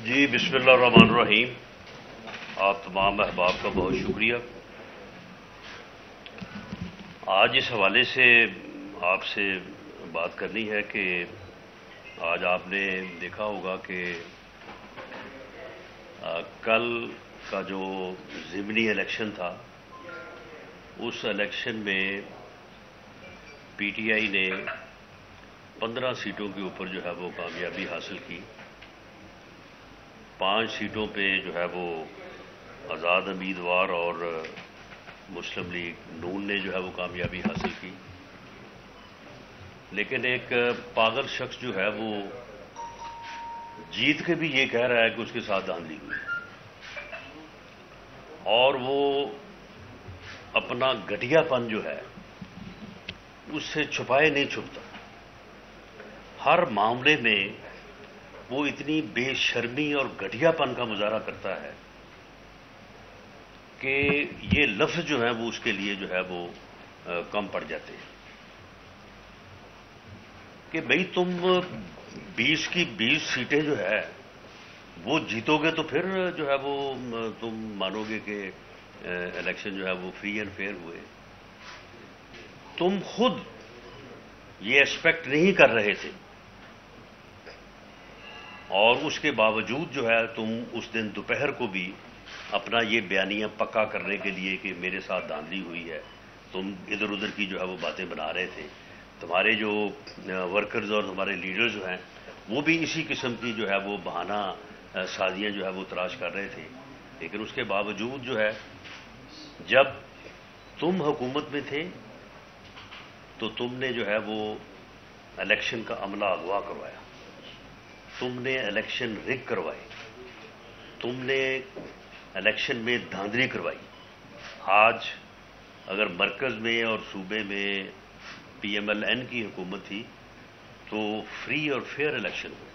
جی بسم اللہ الرحمن الرحیم. آپ تمام احباب کا بہت شکریہ. آج اس حوالے سے آپ سے بات کرنی ہے کہ آج آپ نے دیکھا ہوگا کہ کل کا جو ضمنی الیکشن تھا اس الیکشن میں پی ٹی آئی نے 15 سیٹوں کے اوپر جو ہے وہ کامیابی حاصل کی. 5 سیٹوں پہ جو ہے وہ آزاد امیدوار اور مسلم لیگ نون نے جو ہے وہ کامیابی حاصل کی. لیکن ایک پاگل شخص جو ہے وہ جیت کے بھی یہ کہہ رہا ہے کہ اس کے ساتھ دھاندلی ہوئی اور وہ اپنا گھٹیا پن جو ہے اس سے چھپائے نہیں چھپتا. ہر معاملے میں وہ اتنی بے شرمی اور گھٹیا پن کا مظاہرہ کرتا ہے کہ یہ لفظ جو ہیں وہ اس کے لیے جو ہے وہ کم پڑ جاتے ہیں کہ بھئی تم 20 کی 20 سیٹیں جو ہے وہ جیتو گے تو پھر جو ہے وہ تم مانو گے کہ الیکشن جو ہے وہ فری اینڈ فیئر ہوئے. تم خود یہ ایکسپیکٹ نہیں کر رہے تھے اور اس کے باوجود جو ہے تم اس دن دوپہر کو بھی اپنا یہ بیانیہ پکا کرنے کے لیے کہ میرے ساتھ دھاندلی ہوئی ہے تم ادھر ادھر کی جو ہے وہ باتیں بنا رہے تھے. تمہارے جو ورکرز اور تمہارے لیڈر جو ہیں وہ بھی اسی قسم کی جو ہے وہ بہانہ سازیاں جو ہے وہ تلاش کر رہے تھے. لیکن اس کے باوجود جو ہے جب تم حکومت میں تھے تو تم نے جو ہے وہ الیکشن کا عملہ اغوا کروایا, تم نے الیکشن رگ کروائی, تم نے الیکشن میں دھاندلی کروائی. آج اگر مرکز میں اور صوبے میں پی ایم ایل این کی حکومت تھی تو فری اور فیئر الیکشن ہوئے.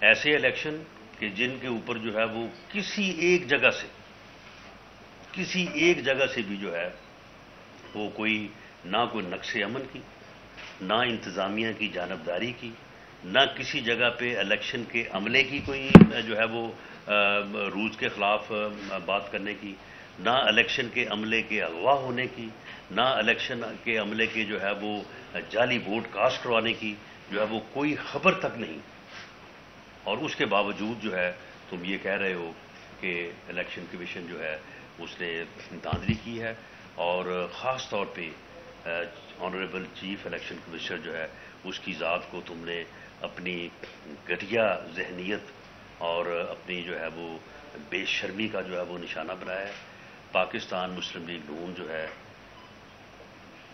ایسے الیکشن کہ جن کے اوپر جو ہے وہ کسی ایک جگہ سے بھی جو ہے وہ نہ کوئی نقص عمل کی, نہ انتظامیہ کی جانبداری کی, نہ کسی جگہ پہ الیکشن کے عملے کی کوئی جو ہے وہ رولز کے خلاف بات کرنے کی, نہ الیکشن کے عملے کے اغوا ہونے کی, نہ الیکشن کے عملے کے جو ہے وہ جعلی ووٹ کاسٹ کروانے کی جو ہے وہ کوئی خبر تک نہیں. اور اس کے باوجود جو ہے تم یہ کہہ رہے ہو کہ الیکشن کمیشن جو ہے اس نے دھاندلی کی ہے. اور خاص طور پہ آنریبل چیف الیکشن کمشنر جو ہے اس کی ذات کو تم نے اپنی گھٹیا ذہنیت اور اپنی جو ہے وہ بے شرمی کا جو ہے وہ نشانہ بنایا ہے. پاکستان مسلم لیگ نون جو ہے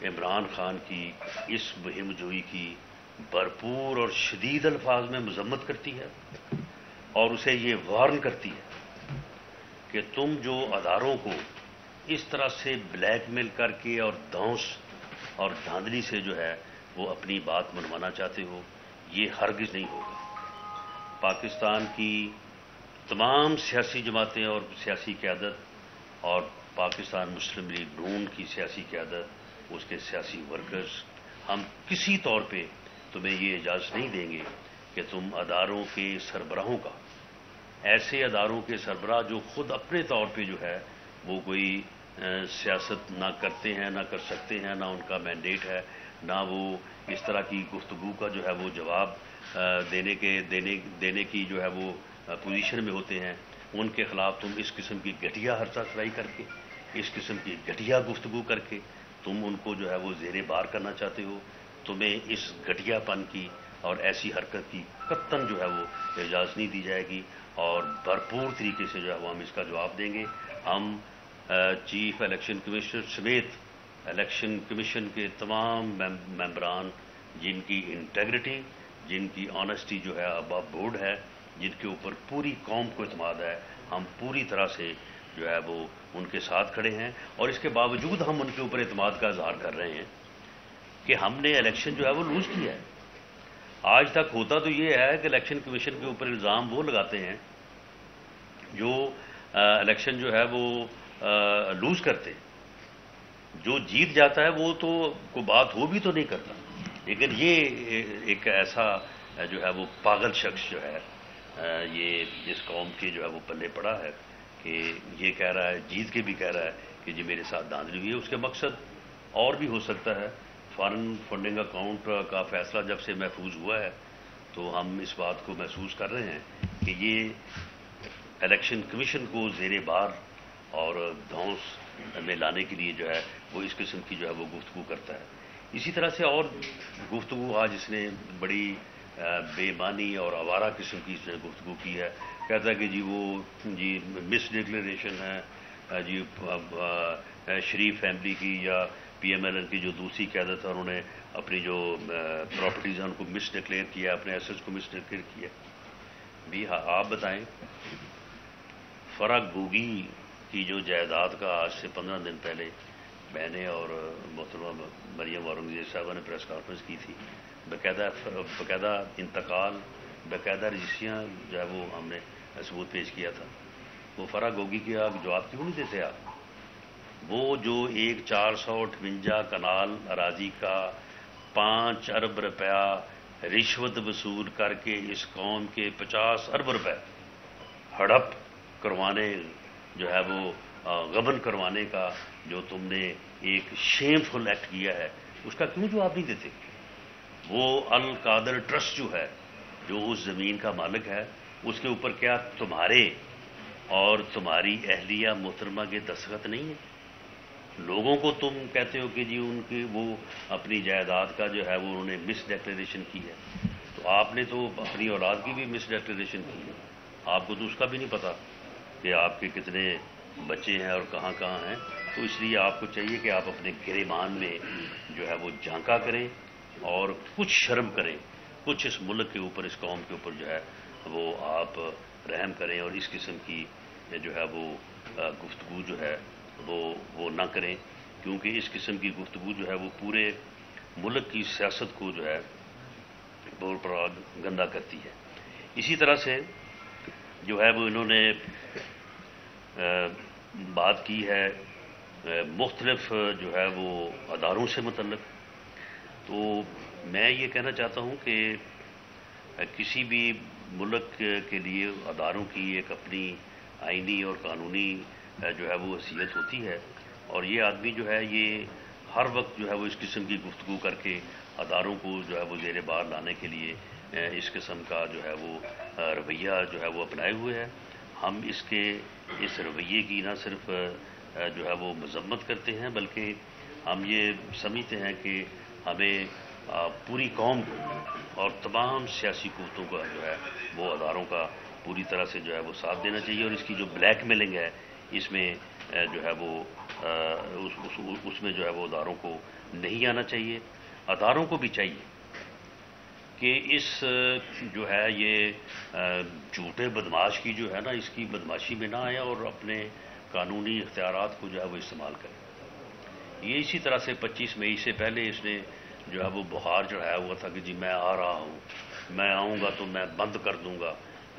عمران خان کی اس مہم جوئی کی بھرپور اور شدید الفاظ میں مذمت کرتی ہے اور اسے یہ وارن کرتی ہے کہ تم جو اداروں کو اس طرح سے بلیک میل کر کے اور دھونس اور دھاندلی سے جو ہے وہ اپنی بات منوانا چاہتے ہو, یہ ہرگز نہیں ہوگا. پاکستان کی تمام سیاسی جماعتیں اور سیاسی قیادت اور پاکستان مسلم لیگ نون کی سیاسی قیادت, اس کے سیاسی ورکرز, ہم کسی طور پہ تمہیں یہ اجازت نہیں دیں گے کہ تم اداروں کے سربراہوں کا, ایسے اداروں کے سربراہ جو خود اپنے طور پہ جو ہے وہ کوئی سیاست نہ کرتے ہیں نہ کر سکتے ہیں, نہ ان کا مینڈیٹ ہے, نہ وہ اس طرح کی گفتگو کا جو ہے وہ جواب دینے کی جو ہے وہ پوزیشن میں ہوتے ہیں, ان کے خلاف تم اس قسم کی گھٹیا ہرچہ سرائی کر کے, اس قسم کی گھٹیا گفتگو کر کے تم ان کو جو ہے وہ زیر بار کرنا چاہتے ہو. تمہیں اس گھٹیا پن کی اور ایسی حرکت کی قطعاً جو ہے وہ اجازت نہیں دی جائے گی اور بھرپور طریقے سے جو ہے وہ ہم اس کا جواب دیں گے. ہم چیف الیکشن کمشنر سمیت الیکشن کمیشن کے تمام ممبران جن کی انٹیگریٹی, جن کی آنیسٹی جو ہے ابو بورڈ ہے, جن کے اوپر پوری قوم کو اعتماد ہے, ہم پوری طرح سے جو ہے وہ ان کے ساتھ کھڑے ہیں. اور اس کے باوجود ہم ان کے اوپر اعتماد کا اظہار کر رہے ہیں کہ ہم نے الیکشن جو ہے وہ لوز کیا ہے. آج تک ہوتا تو یہ ہے کہ الیکشن کمیشن کے اوپر الزام وہ لگاتے ہیں جو الیکشن جو ہے وہ لوز کرتے, جو جیت جاتا ہے وہ تو کوئی بات ہو بھی تو نہیں کرتا. لیکن یہ ایک ایسا جو ہے وہ پاگل شخص جو ہے یہ اس قوم کے جو ہے وہ پلے پڑا ہے کہ یہ کہہ رہا ہے، جیت کے بھی کہہ رہا ہے کہ جی میرے ساتھ دھاندلی ہوئی ہے. اس کے مقصد اور بھی ہو سکتا ہے. فارن فنڈنگ اکاؤنٹ کا فیصلہ جب سے محفوظ ہوا ہے تو ہم اس بات کو محسوس کر رہے ہیں کہ یہ الیکشن کمیشن کو زیر بار اور دھونس میں لانے کے لیے جو ہے وہ اس قسم کی جو ہے وہ گفتگو کرتا ہے. اسی طرح سے اور گفتگو آج اس نے بڑی بے معنی اور آوارہ قسم کی اس نے گفتگو کی ہے. کہتا ہے کہ جی وہ جی مس ڈکلیریشن ہے جی شریف فیملی کی یا پی ایم ایل این کی جو دوسری قیادت ہے انہوں نے اپنی جو پراپرٹیز ہیں ان کو مس ڈکلیئر کیا، اپنے ایسٹس کو مس ڈکلیئر کیا. بھی آپ بتائیں، فرا گوگی کی جو جائیداد کا آج سے 15 دن پہلے میں نے اور محترمہ مریم اورنگزیب صاحبہ نے پریس کانفرنس کی تھی، باقاعدہ انتقال، باقاعدہ رجسٹریاں جو ہے وہ ہم نے ثبوت پیش کیا تھا. وہ فرا گوگی کی آپ جواب کیوں نہیں دیتے؟ آپ وہ جو ایک 458 کنال اراضی کا 5 ارب روپیہ رشوت وصول کر کے اس قوم کے 50 ارب روپے ہڑپ کروانے جو ہے وہ غبن کروانے کا جو تم نے ایک شیم فل ایکٹ کیا ہے، اس کا کیوں جواب نہیں دیتے؟ وہ القادر ٹرسٹ جو ہے، جو اس زمین کا مالک ہے، اس کے اوپر کیا تمہارے اور تمہاری اہلیہ محترمہ کے دستخط نہیں ہیں؟ لوگوں کو تم کہتے ہو کہ جی ان کی وہ اپنی جائیداد کا جو ہے وہ انہوں نے مس ڈکلیریشن کی ہے. تو آپ نے تو اپنی اولاد کی بھی مس ڈکلیریشن کی ہے. آپ کو تو اس کا بھی نہیں پتا کہ آپ کے کتنے بچے ہیں اور کہاں کہاں ہیں. تو اس لیے آپ کو چاہیے کہ آپ اپنے گریبان میں جو ہے وہ جھانکا کریں اور کچھ شرم کریں، کچھ اس ملک کے اوپر، اس قوم کے اوپر جو ہے وہ آپ رحم کریں اور اس قسم کی جو ہے وہ گفتگو جو ہے وہ نہ کریں، کیونکہ اس قسم کی گفتگو جو ہے وہ پورے ملک کی سیاست کو جو ہے بہت بڑا گندا کرتی ہے. اسی طرح سے جو ہے وہ انہوں نے بات کی ہے مختلف جو ہے وہ اداروں سے متعلق. تو میں یہ کہنا چاہتا ہوں کہ کسی بھی ملک کے لیے اداروں کی ایک اپنی آئینی اور قانونی جو ہے وہ حیثیت ہوتی ہے، اور یہ آدمی جو ہے یہ ہر وقت جو ہے وہ اس قسم کی گفتگو کر کے اداروں کو جو ہے وہ زیر بار لانے کے لیے اس قسم کا جو ہے وہ رویہ جو ہے وہ اپنائے ہوئے ہے. ہم اس رویے کی نہ صرف جو ہے وہ مذمت کرتے ہیں، بلکہ ہم یہ سمجھتے ہیں کہ ہمیں پوری قوم کو اور تمام سیاسی قوتوں کا جو ہے وہ اداروں کا پوری طرح سے جو ہے وہ ساتھ دینا چاہیے، اور اس کی جو بلیک میلنگ ہے اس میں جو ہے وہ اس میں جو ہے وہ اداروں کو نہیں آنا چاہیے. اداروں کو بھی چاہیے کہ اس جو ہے یہ جھوٹے بدماش کی جو ہے نا اس کی بدماشی میں نہ آئے اور اپنے قانونی اختیارات کو جو ہے وہ استعمال کریں. یہ اسی طرح سے 25 مئی سے پہلے اس نے جو ہے وہ بخار چڑھایا ہوا تھا کہ جی میں آ رہا ہوں، میں آؤں گا تو میں بند کر دوں گا،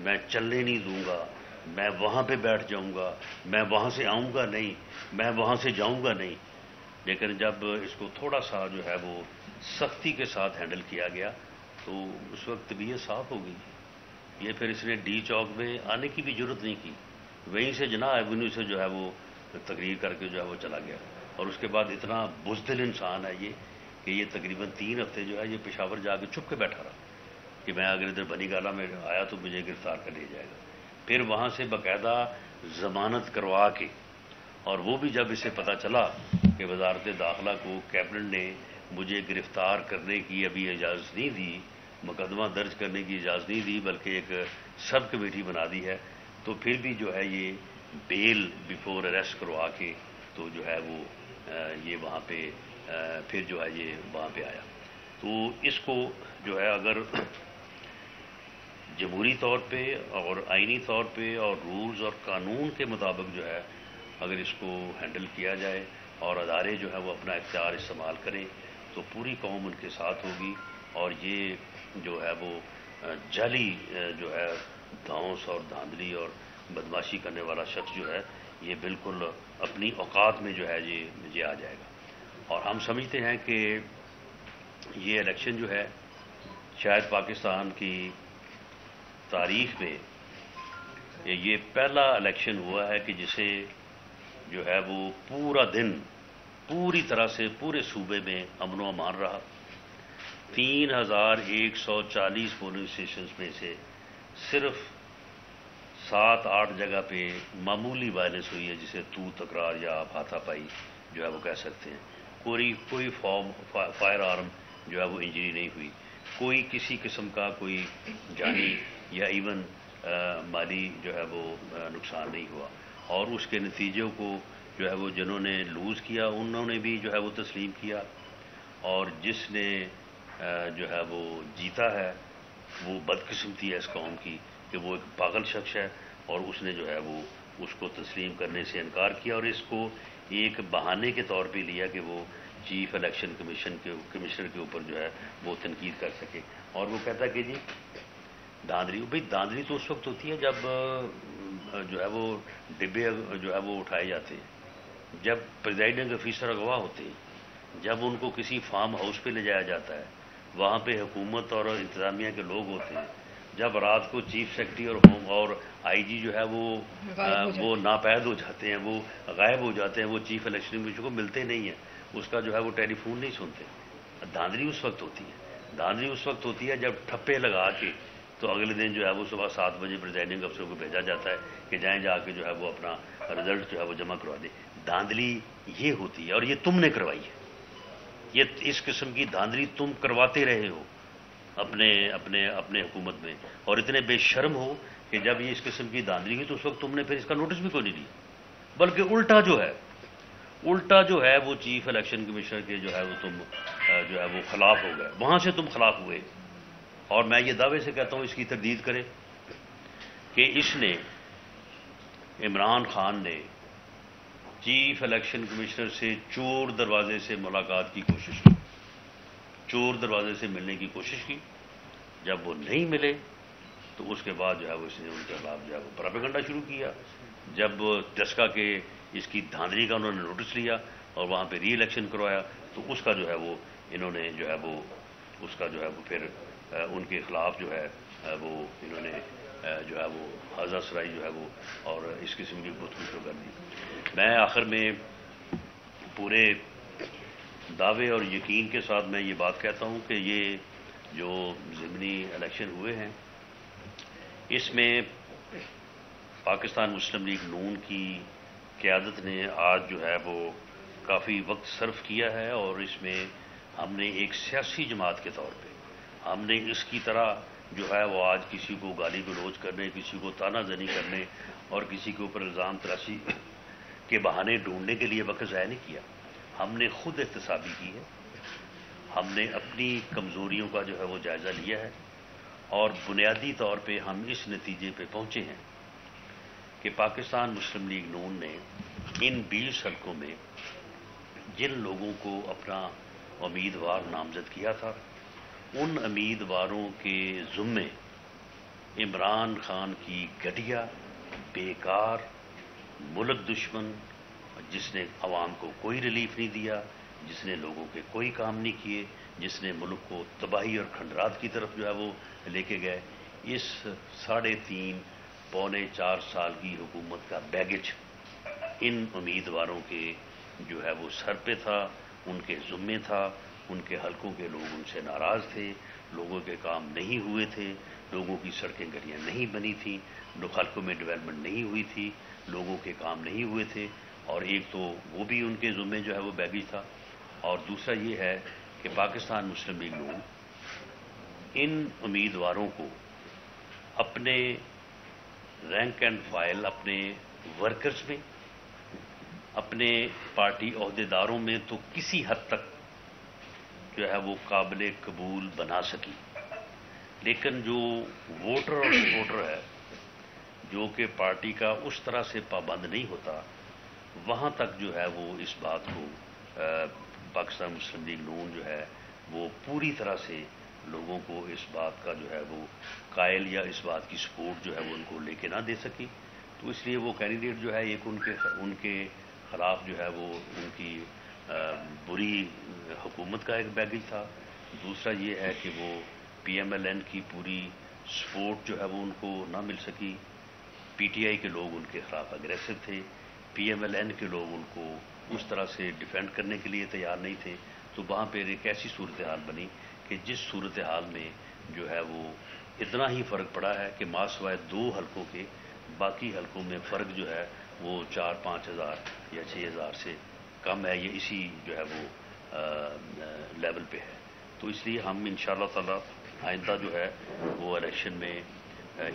میں چلنے نہیں دوں گا، میں وہاں پہ بیٹھ جاؤں گا، میں وہاں سے آؤں گا نہیں، میں وہاں سے جاؤں گا نہیں. لیکن جب اس کو تھوڑا سا جو ہے وہ سختی کے ساتھ ہینڈل کیا گیا تو اس وقت طبیعت صاف ہو گئی. یہ پھر اس نے ڈی چوک میں آنے کی بھی ضرورت نہیں کی، وہیں سے جناح ایونیو سے جو ہے وہ تقریر کر کے جو ہے وہ چلا گیا. اور اس کے بعد اتنا بزدل انسان ہے یہ کہ یہ تقریباً 3 ہفتے جو ہے یہ پشاور جا کے چھپ کے بیٹھا رہا کہ میں اگر ادھر بنی گالہ میں آیا تو مجھے گرفتار کر لیا جائے گا. پھر وہاں سے باقاعدہ ضمانت کروا کے، اور وہ بھی جب اسے پتہ چلا کہ وزارت داخلہ کو کیبنٹ نے مجھے گرفتار کرنے کی ابھی اجازت نہیں دی، مقدمہ درج کرنے کی اجازت نہیں دی، بلکہ ایک سب کمیٹی بنا دی ہے، تو پھر بھی جو ہے یہ بیل بیفور اریسٹ کروا کے تو جو ہے وہ یہ وہاں پہ پھر جو ہے یہ وہاں پہ آیا. تو اس کو جو ہے اگر جمہوری طور پہ اور آئینی طور پہ اور رولز اور قانون کے مطابق جو ہے اگر اس کو ہینڈل کیا جائے اور ادارے جو ہے وہ اپنا اختیار استعمال کریں تو پوری قوم ان کے ساتھ ہوگی. اور یہ جو ہے وہ جعلی جو ہے دھونس اور دھاندلی اور بدماشی کرنے والا شخص جو ہے یہ بالکل اپنی اوقات میں جو ہے یہ آ جائے گا. اور ہم سمجھتے ہیں کہ یہ الیکشن جو ہے شاید پاکستان کی تاریخ میں یہ پہلا الیکشن ہوا ہے کہ جسے جو ہے وہ پورا دن پوری طرح سے پورے صوبے میں امن و امان رہا. 3140 پولنگ اسٹیشنز میں سے صرف 7-8 جگہ پہ معمولی وائلنس ہوئی ہے، جسے تو تکرار یا آپ ہاتھا پائی جو ہے وہ کہہ سکتے ہیں. کوئی فائر آرم جو ہے وہ انجری نہیں ہوئی، کوئی کسی قسم کا کوئی جانی یا ایون مالی جو ہے وہ نقصان نہیں ہوا. اور اس کے نتیجوں کو جو ہے وہ جنہوں نے لوز کیا انہوں نے بھی جو ہے وہ تسلیم کیا، اور جس نے جو ہے وہ جیتا ہے وہ بدقسمتی ہے اس قوم کی کہ وہ ایک پاگل شخص ہے، اور اس نے جو ہے وہ اس کو تسلیم کرنے سے انکار کیا، اور اس کو ایک بہانے کے طور پہ لیا کہ وہ چیف الیکشن کمشنر کے اوپر جو ہے وہ تنقید کر سکے. اور وہ کہتا کہ جی داندلی تو اس وقت ہوتی ہے جب جو ہے وہ ڈبے جو ہے وہ اٹھائے جاتے ہیں، جب پریزائڈنگ آفیسر اغوا ہوتے ہیں، جب ان کو کسی فارم ہاؤس پہ لے جایا جاتا ہے، وہاں پہ حکومت اور انتظامیہ کے لوگ ہوتے ہیں، جب رات کو چیف سیکرٹری اور ہوم اور آئی جی جو ہے وہ ناپید ہو جاتے ہیں، وہ غائب ہو جاتے ہیں، وہ چیف الیکشن کمیشن کو ملتے نہیں ہیں، اس کا جو ہے وہ ٹیلی فون نہیں سنتے. دھاندلی اس وقت ہوتی ہے، دھاندلی اس وقت ہوتی ہے جب ٹھپے لگا کے تو اگلے دن جو ہے وہ صبح 7 بجے پریزائڈنگ افسر کو بھیجا جاتا ہے کہ جائیں جا کے جو ہے وہ اپنا رزلٹ جو ہے وہ جمع کروا دیں. دھاندلی یہ ہوتی ہے، اور یہ تم نے کروائی ہے. یہ اس قسم کی دھاندلی تم کرواتے رہے ہو اپنے اپنے اپنے حکومت میں، اور اتنے بے شرم ہو کہ جب یہ اس قسم کی دھاندلی ہوئی تو اس وقت تم نے پھر اس کا نوٹس بھی کوئی نہیں لیا، بلکہ الٹا جو ہے وہ چیف الیکشن کمشنر کے جو ہے وہ تم جو ہے وہ خلاف ہو گئے، وہاں سے تم خلاف ہوئے. اور میں یہ دعوے سے کہتا ہوں، اس کی تردید کرے کہ اس نے عمران خان نے چیف الیکشن کمشنر سے چور دروازے سے ملاقات کی کوشش کی، چور دروازے سے ملنے کی کوشش کی. جب وہ نہیں ملے تو اس کے بعد جو ہے وہ اس نے ان کے خلاف جو ہے وہ پراپیگنڈا شروع کیا. جب ڈسکا کے اس کی دھاندلی کا انہوں نے نوٹس لیا اور وہاں پہ ری الیکشن کروایا تو اس کا جو ہے وہ انہوں نے جو ہے وہ اس کا جو ہے وہ پھر ان کے خلاف جو ہے وہ انہوں نے جو ہے وہ ہزا سرائی جو ہے وہ اور اس قسم کی گفتگو شروع کر دی. میں آخر میں پورے دعوے اور یقین کے ساتھ میں یہ بات کہتا ہوں کہ یہ جو ضمنی الیکشن ہوئے ہیں اس میں پاکستان مسلم لیگ نون کی قیادت نے آج جو ہے وہ کافی وقت صرف کیا ہے، اور اس میں ہم نے ایک سیاسی جماعت کے طور پہ ہم نے اس کی طرح جو ہے وہ آج کسی کو گالی گلوچ کرنے، کسی کو تانا زنی کرنے اور کسی کے اوپر الزام تراشی کے بہانے ڈھونڈنے کے لیے وقت ضائع نہیں کیا. ہم نے خود احتسابی کی ہے، ہم نے اپنی کمزوریوں کا جو ہے وہ جائزہ لیا ہے، اور بنیادی طور پہ ہم اس نتیجے پہ پہنچے ہیں کہ پاکستان مسلم لیگ نون نے ان 20 حلقوں میں جن لوگوں کو اپنا امیدوار نامزد کیا تھا ان امیدواروں کے ذمے عمران خان کی گھٹیا، بیکار، ملک دشمن، جس نے عوام کو کوئی ریلیف نہیں دیا، جس نے لوگوں کے کوئی کام نہیں کیے، جس نے ملک کو تباہی اور کھنڈرات کی طرف جو ہے وہ لے کے گئے، اس 3.5 پونے 4 سال کی حکومت کا بیگج ان امیدواروں کے جو ہے وہ سر پہ تھا، ان کے ذمے تھا. ان کے حلقوں کے لوگ ان سے ناراض تھے، لوگوں کے کام نہیں ہوئے تھے، لوگوں کی سڑکیں گلیاں نہیں بنی تھیں، حلقوں میں ڈیولپمنٹ نہیں ہوئی تھی، لوگوں کے کام نہیں ہوئے تھے. اور ایک تو وہ بھی ان کے ذمے جو ہے وہ بیگج تھا، اور دوسرا یہ ہے کہ پاکستان مسلم لیگ نون ان امیدواروں کو اپنے رینک اینڈ فائل، اپنے ورکرز میں، اپنے پارٹی عہدیداروں میں تو کسی حد تک جو ہے وہ قابل قبول بنا سکی، لیکن جو ووٹر اور سپورٹر ہے جو کہ پارٹی کا اس طرح سے پابند نہیں ہوتا، وہاں تک جو ہے وہ اس بات کو پاکستان مسلم لیگ نون جو ہے وہ پوری طرح سے لوگوں کو اس بات کا جو ہے وہ قائل یا اس بات کی سپورٹ جو ہے وہ ان کو لے کے نہ دے سکی. تو اس لیے وہ کینڈیڈیٹ جو ہے ایک ان کے خلاف جو ہے وہ ان کی بری حکومت کا ایک بیگج تھا، دوسرا یہ ہے کہ وہ پی ایم ایل این کی پوری سپورٹ جو ہے وہ ان کو نہ مل سکی. پی ٹی آئی کے لوگ ان کے خلاف اگریسو تھے, پی ایم ایل این کے لوگ ان کو اس طرح سے ڈیفینڈ کرنے کے لیے تیار نہیں تھے. تو وہاں پہ ایک ایسی صورتحال بنی کہ جس صورتحال میں جو ہے وہ اتنا ہی فرق پڑا ہے کہ ماسوائے 2 حلقوں کے باقی حلقوں میں فرق جو ہے وہ 4-5 ہزار یا 6 ہزار سے کم ہے. یہ اسی جو ہے وہ لیول پہ ہے. تو اس لیے ہم انشاءاللہ تعالی آئندہ جو ہے وہ الیکشن میں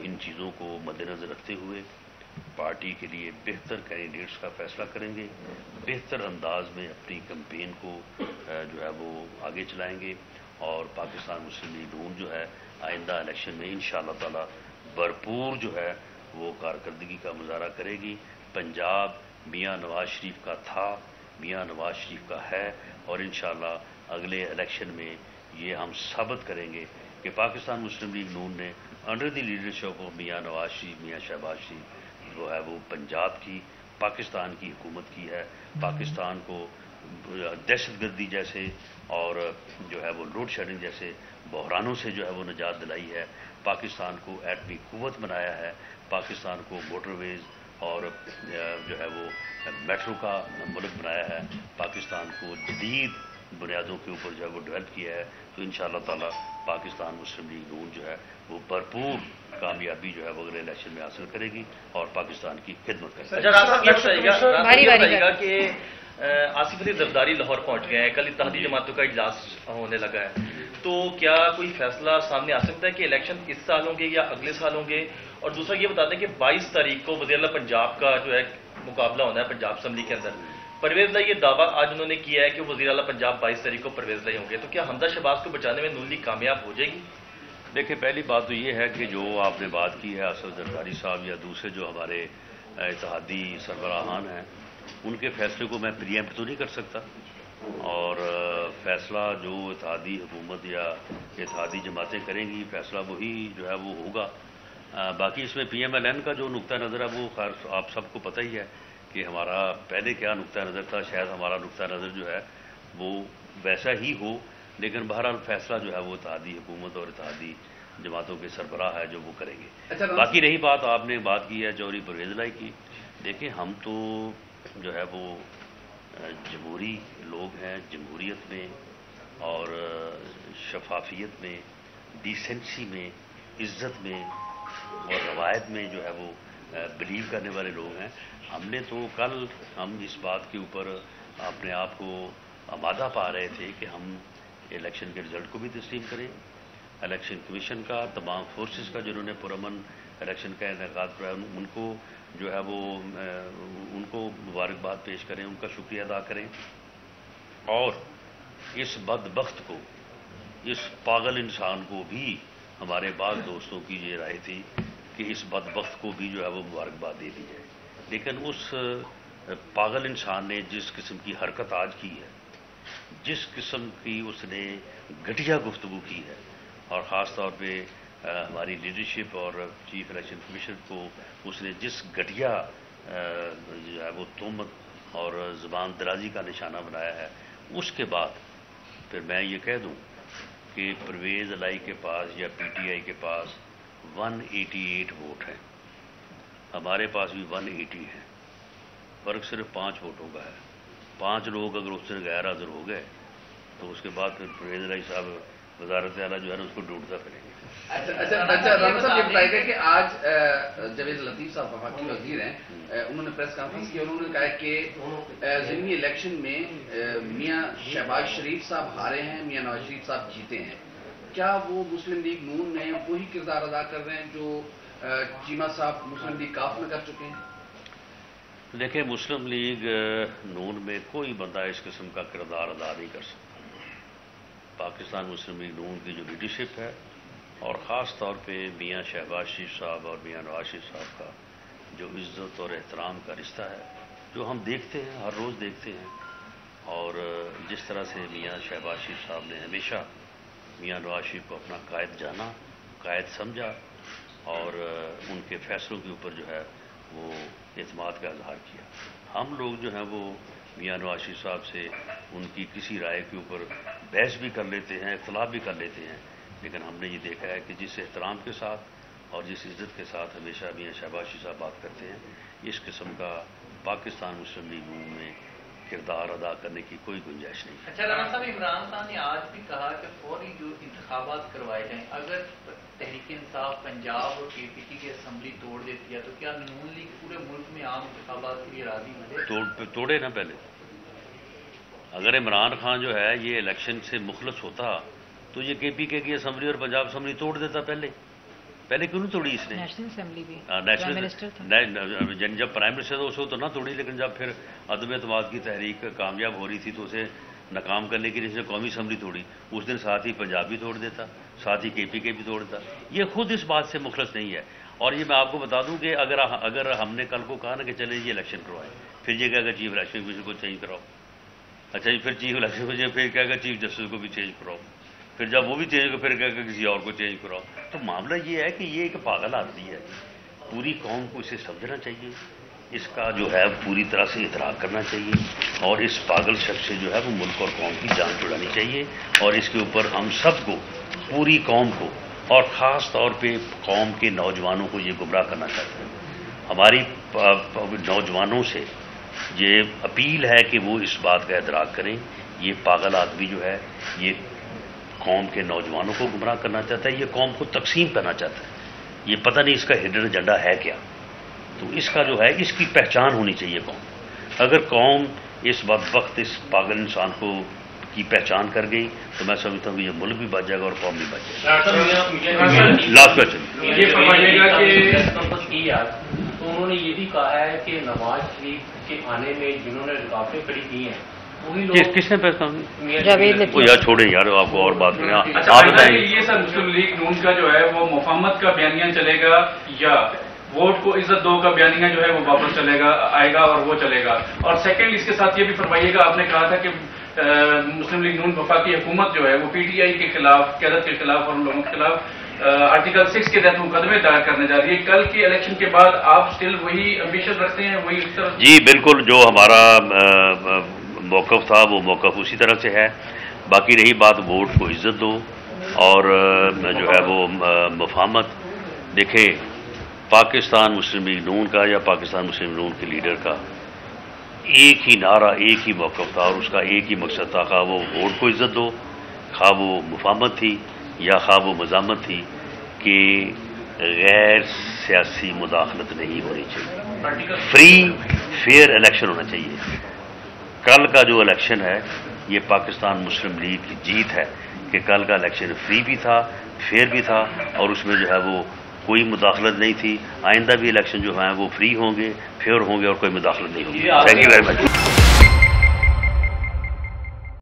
ان چیزوں کو مد نظر رکھتے ہوئے پارٹی کے لیے بہتر کینڈیڈیٹس کا فیصلہ کریں گے, بہتر انداز میں اپنی کمپین کو جو ہے وہ آگے چلائیں گے, اور پاکستان مسلم لیگ نون جو ہے آئندہ الیکشن میں انشاءاللہ تعالی بھرپور جو ہے وہ کارکردگی کا مظاہرہ کرے گی. پنجاب میاں نواز شریف کا تھا, میاں نواز شریف کا ہے, اور انشاءاللہ اگلے الیکشن میں یہ ہم ثابت کریں گے کہ پاکستان مسلم لیگ نون نے under the leadership of Mian Nawaz Sharif, میاں شہباز شریف جو ہے وہ پنجاب کی, پاکستان کی حکومت کی ہے. پاکستان کو دہشت گردی جیسے اور جو ہے وہ لوڈ شیڈنگ جیسے بحرانوں سے جو ہے وہ نجات دلائی ہے. پاکستان کو ایٹمی قوت بنایا ہے. پاکستان کو موٹر ویز اور جو ہے وہ میٹرو کا ملک بنایا ہے. پاکستان کو جدید بنیادوں کے اوپر جو ہے وہ ڈیولپ کیا ہے. تو انشاءاللہ تعالی پاکستان مسلم لیگ نون جو ہے وہ بھرپور کامیابی جو ہے وہ اگلے الیکشن میں حاصل کرے گی اور پاکستان کی خدمت کرے گا. کہ آصف علی زرداری لاہور پہنچ گئے ہیں, کل اتحادی جماعتوں کا اجلاس ہونے لگا ہے, تو کیا کوئی فیصلہ سامنے آ سکتا ہے کہ الیکشن اس سال ہوں گے یا اگلے سال ہوں گے؟ اور دوسرا یہ بتا دیں کہ 22 تاریخ کو وزیر اعلیٰ پنجاب کا جو ہے مقابلہ ہونا ہے پنجاب اسمبلی کے اندر. پرویز لائی یہ دعویٰ آج انہوں نے کیا ہے کہ وزیر اعلیٰ پنجاب 22 تاریخ کو پرویز لائی ہوں گے, تو کیا حمزہ شہباز کو بچانے میں نون لیگ کامیاب ہو جائے گی؟ دیکھیں, پہلی بات تو یہ ہے کہ جو آپ نے بات کی ہے آصف زرداری صاحب یا دوسرے جو ہمارے اتحادی سربراہان ہیں, ان کے فیصلے کو میں پری ایمپٹ تو نہیں کر سکتا, اور فیصلہ جو اتحادی حکومت یا اتحادی جماعتیں کریں گی فیصلہ وہی جو ہے وہ ہوگا. باقی اس میں پی ایم ایل این کا جو نقطہ نظر ہے وہ خیر آپ سب کو پتہ ہی ہے کہ ہمارا پہلے کیا نقطہ نظر تھا. شاید ہمارا نقطہ نظر جو ہے وہ ویسا ہی ہو, لیکن بہرحال فیصلہ جو ہے وہ اتحادی حکومت اور اتحادی جماعتوں کے سربراہ ہے جو وہ کریں گے. باقی رہی بات آپ نے بات کی ہے جوہری پرویز لائی کی, دیکھیں ہم تو جو ہے وہ جمہوری لوگ ہیں. جمہوریت میں اور شفافیت میں, ڈیسنسی میں, عزت میں اور روایت میں جو ہے وہ بلیو کرنے والے لوگ ہیں. ہم نے تو کل ہم اس بات کے اوپر اپنے آپ کو آمادہ پا رہے تھے کہ ہم الیکشن کے رزلٹ کو بھی تسلیم کریں, الیکشن کمیشن کا تمام فورسز کا جنہوں نے پرامن الیکشن کا انعقاد کرایا ان کو جو ہے وہ ان کو مبارکباد پیش کریں, ان کا شکریہ ادا کریں, اور اس بدبخت کو, اس پاگل انسان کو بھی ہمارے بعض دوستوں کی یہ رائے تھی کہ اس بدبخت کو بھی جو ہے وہ مبارکباد دے دی جائے. لیکن اس پاگل انسان نے جس قسم کی حرکت آج کی ہے, جس قسم کی اس نے گھٹیا گفتگو کی ہے, اور خاص طور پہ ہماری لیڈرشپ اور چیف الیکشن کمیشن کو اس نے جس گھٹیا جو ہے وہ تہمت اور زبان درازی کا نشانہ بنایا ہے, اس کے بعد پھر میں یہ کہہ دوں کہ پرویز لائی کے پاس یا پی ٹی آئی کے پاس 188 ووٹ ہیں, ہمارے پاس بھی 180 ہیں, فرق صرف 5 ووٹوں کا ہے. 5 لوگ اگر اس سے غیر حاضر ہو گئے تو اس کے بعد پھر پرویز لائی صاحب وزارت اعلیٰ جو ہے نا اس کو ڈھونڈتا پھریں گے. اچھا رانا صاحب یہ بتائیے گا کہ آج جاوید لطیف صاحب وفاقی وزیر ہیں, انہوں نے پریس کانفرنس کی اور انہوں نے کہا کہ ضمنی الیکشن میں میاں شہباز شریف صاحب ہارے ہیں, میاں نواز شریف صاحب جیتے ہیں. کیا وہ مسلم لیگ نون میں وہی کردار ادا کر رہے ہیں جو چیمہ صاحب مسلم لیگ کاف میں کر چکے ہیں؟ دیکھیں, مسلم لیگ نون میں کوئی بندہ اس قسم کا کردار ادا نہیں کر سکتا. پاکستان مسلم لیگ نون کی جو لیڈرشپ ہے اور خاص طور پہ میاں شہباز شریف صاحب اور میاں نواز شریف صاحب کا جو عزت اور احترام کا رشتہ ہے, جو ہم دیکھتے ہیں, ہر روز دیکھتے ہیں, اور جس طرح سے میاں شہباز شریف صاحب نے ہمیشہ میاں نواز شریف کو اپنا قائد جانا, قائد سمجھا, اور ان کے فیصلوں کے اوپر جو ہے وہ اعتماد کا اظہار کیا. ہم لوگ جو ہیں وہ میاں نواز شریف صاحب سے ان کی کسی رائے کے اوپر بحث بھی کر لیتے ہیں, اختلاف بھی کر لیتے ہیں, لیکن ہم نے یہ دیکھا ہے کہ جس احترام کے ساتھ اور جس عزت کے ساتھ ہمیشہ میاں شہباز شریف صاحب بات کرتے ہیں، اس قسم کا پاکستان مسلم لیگ نون میں کردار ادا کرنے کی کوئی گنجائش نہیں۔ اچھا رانا صاحب، عمران خان نے آج بھی کہا کہ فوری جو انتخابات کروائے جائیں، اگر تحریک انصاف پنجاب اور کے پی ٹی کی اسمبلی توڑ دیتی ہے تو کیا نون لیگ پورے ملک میں عام انتخابات کے لیے راضی ہے؟ توڑے نا پہلے۔ اگر عمران خان جو ہے یہ الیکشن سے مخلص ہوتا تو یہ کے پی کے کی اسمبلی اور پنجاب اسمبلی توڑ دیتا پہلے کیوں نہیں توڑی اس نے؟ نیشنل اسمبلی بھی نیشنل جب پرائم منسٹر تھا اسے تو نہ توڑی، لیکن جب پھر عدم اعتماد کی تحریک کامیاب ہو رہی تھی تو اسے ناکام کرنے کے لیے اس نے قومی اسمبلی توڑی۔ اس دن ساتھ ہی پنجاب بھی توڑ دیتا، ساتھ ہی کے پی کے بھی توڑ دیتا۔ یہ خود اس بات سے مخلص نہیں ہے۔ اور یہ میں آپ کو بتا دوں کہ اگر ہم نے کل کو کہا نا کہ چلے یہ الیکشن کروائے، پھر یہ کہے گا چیف الیکشن کمیشن کو چینج کراؤ، اچھا جی پھر چیف الیکشن کمیشن پھر کہے گا چیف جسٹس کو بھی چینج کراؤ، پھر جب وہ بھی چینج پھر کہے گا کسی اور کو چینج کراؤ۔ تو معاملہ یہ ہے کہ یہ ایک پاگل آدمی ہے، پوری قوم کو اسے سمجھنا چاہیے، اس کا جو ہے پوری طرح سے ادراک کرنا چاہیے، اور اس پاگل شخص سے جو ہے وہ ملک اور قوم کی جان چھڑانی چاہیے، اور اس کے اوپر ہم سب کو، پوری قوم کو، اور خاص طور پہ قوم کے نوجوانوں کو یہ گمراہ کرنا چاہتے ہیں۔ ہماری نوجوانوں سے یہ اپیل ہے کہ وہ اس بات کا ادراک کریں، یہ پاگل آدمی جو ہے یہ قوم کے نوجوانوں کو گمراہ کرنا چاہتا ہے، یہ قوم کو تقسیم کرنا چاہتا ہے، یہ پتہ نہیں اس کا ہڈن ایجنڈا ہے کیا۔ تو اس کا جو ہے اس کی پہچان ہونی چاہیے قوم۔ اگر قوم اس وقت اس پاگل انسان کو کی پہچان کر گئی تو میں سمجھتا ہوں کہ یہ ملک بھی بچ جائے گا اور قوم بھی بچ جائے گا۔ لاسٹ کوسچن یہ فرمائیے گا کہ تو انہوں نے یہ بھی کہا ہے کہ نواز شریف کے آنے میں جنہوں نے رکاوٹیں کھڑی کی ہیں وہی لوگ۔ کس نے پیسہ جاوید لطیف یار چھوڑیں یار، آپ کو اور بات کریں، اچھا آپ بتائیں۔ یہ سر مسلم لیگ نون کا جو ہے وہ مفاہمت کا بیانیہ چلے گا یا ووٹ کو عزت دو کا بیانیہ جو ہے وہ واپس آئے گا اور وہ چلے گا؟ اور سیکنڈ اس کے ساتھ یہ بھی فرمائیے گا، آپ نے کہا تھا کہ مسلم لیگ نون وفاقی حکومت جو ہے وہ پی ٹی آئی کے خلاف، قیادت کے خلاف اور ان لوگوں کے خلاف آرٹیکل 6 کے تحت مقدمے دائر کرنے جا رہی ہے۔ کل کے الیکشن کے بعد آپ سٹل وہی ایمبیشن رکھتے ہیں، وہی اس طرح؟ جی بالکل، جو ہمارا موقف تھا وہ موقف اسی طرح سے ہے۔ باقی رہی بات ووٹ کو عزت دو اور جو ہے وہ مفاہمت، دیکھیں پاکستان مسلم لیگ نون کا یا پاکستان مسلم لیگ نون کے لیڈر کا ایک ہی نعرہ، ایک ہی موقف تھا، اور اس کا ایک ہی مقصد تھا، خواہ وہ ووٹ کو عزت دو، خواہ وہ مفاہمت تھی یا خواہ وہ مزاحمت تھی، کہ غیر سیاسی مداخلت نہیں ہونی چاہیے، فری فیئر الیکشن ہونا چاہیے۔ کل کا جو الیکشن ہے یہ پاکستان مسلم لیگ کی جیت ہے کہ کل کا الیکشن فری بھی تھا، فیئر بھی تھا، اور اس میں جو ہے وہ کوئی مداخلت نہیں تھی۔ آئندہ بھی الیکشن جو ہیں وہ فری ہوں گے، فیئر ہوں گے، اور کوئی مداخلت نہیں ہوگی۔ Thank you very much.